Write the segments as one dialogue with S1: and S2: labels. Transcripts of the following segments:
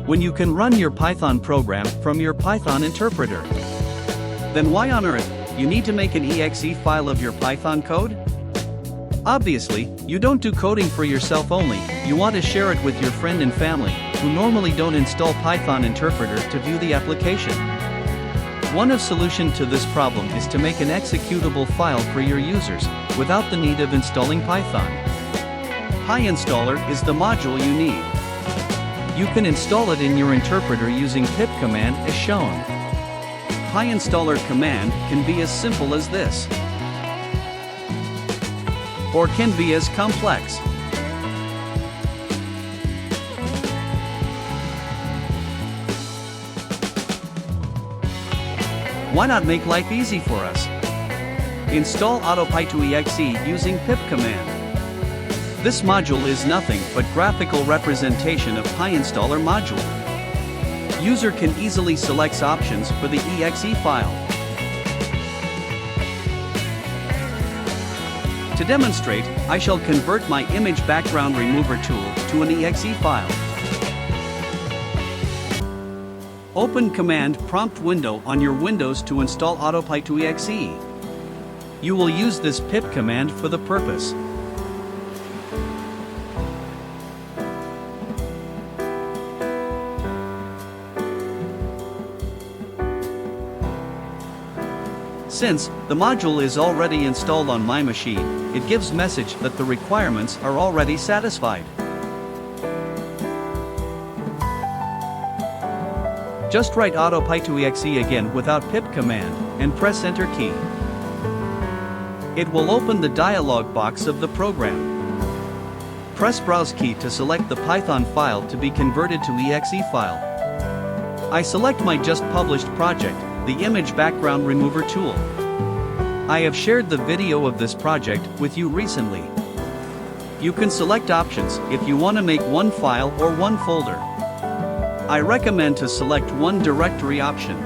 S1: when you can run your Python program from your Python interpreter? Then why on earth you need to make an exe file of your Python code? Obviously, you don't do coding for yourself only, you want to share it with your friend and family, who normally don't install Python interpreter to view the application. One of solution to this problem is to make an executable file for your users, without the need of installing Python. Pyinstaller is the module you need. You can install it in your interpreter using pip command as shown. Pyinstaller command can be as simple as this, or can be as complex. Why not make life easy for us? Install Auto-Py-To-Exe using pip command. This module is nothing but graphical representation of Pyinstaller module. User can easily select options for the exe file. To demonstrate, I shall convert my image background remover tool to an exe file. Open command prompt window on your Windows to install Auto-Py-To-Exe. You will use this pip command for the purpose. Since the module is already installed on my machine, it gives message that the requirements are already satisfied. Just write Auto-Py-To-Exe again without pip command, and press Enter key. It will open the dialog box of the program. Press Browse key to select the Python file to be converted to exe file. I select my just published project, the image background remover tool. I have shared the video of this project with you recently. You can select options if you want to make one file or one folder. I recommend to select one directory option.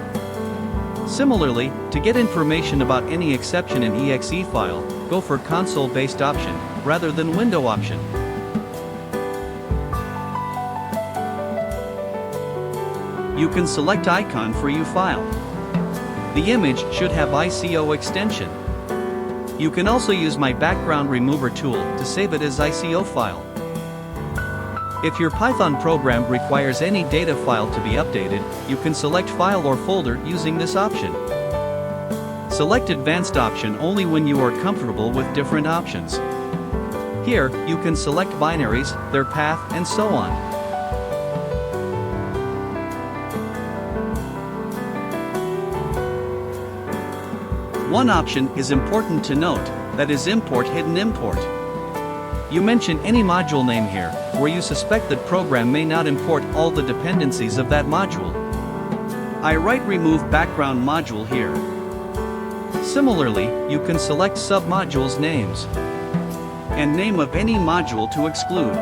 S1: Similarly, to get information about any exception in exe file, go for console-based option rather than window option. You can select icon for your file. The image should have ICO extension. You can also use my background remover tool to save it as ICO file. If your Python program requires any data file to be updated, you can select file or folder using this option. Select advanced option only when you are comfortable with different options. Here, you can select binaries, their path, and so on. One option is important to note, that is import hidden import. You mention any module name here, where you suspect that program may not import all the dependencies of that module. I write remove background module here. Similarly, you can select submodules names and name of any module to exclude.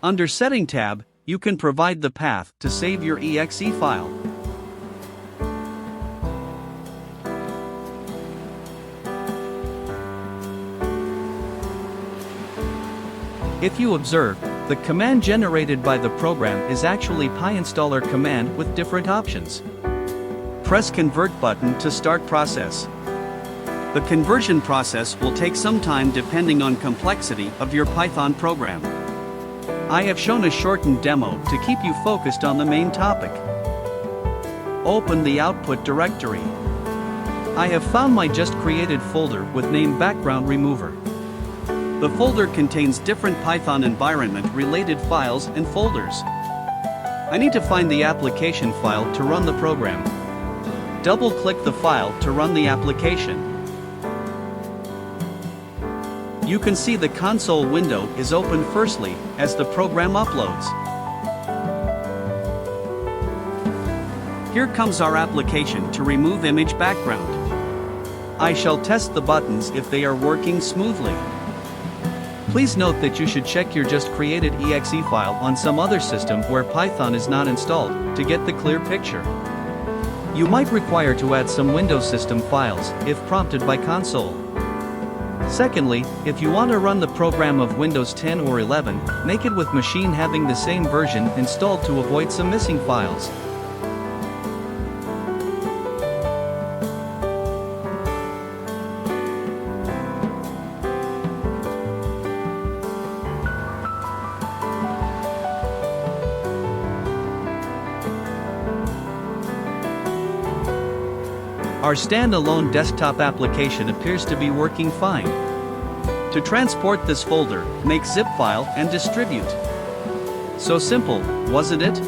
S1: Under Setting tab, you can provide the path to save your exe file. If you observe, the command generated by the program is actually pyinstaller command with different options. Press Convert button to start process. The conversion process will take some time depending on complexity of your Python program. I have shown a shortened demo to keep you focused on the main topic. Open the output directory. I have found my just created folder with name background remover. The folder contains different Python environment related files and folders. I need to find the application file to run the program. Double-click the file to run the application. You can see the console window is open firstly as the program uploads. Here comes our application to remove image background. I shall test the buttons if they are working smoothly. Please note that you should check your just created exe file on some other system where Python is not installed, to get the clear picture. You might require to add some Windows system files, if prompted by console. Secondly, if you want to run the program of Windows 10 or 11, make it with machine having the same version installed to avoid some missing files. Our standalone desktop application appears to be working fine. To transport this folder, make zip file and distribute. So simple, wasn't it?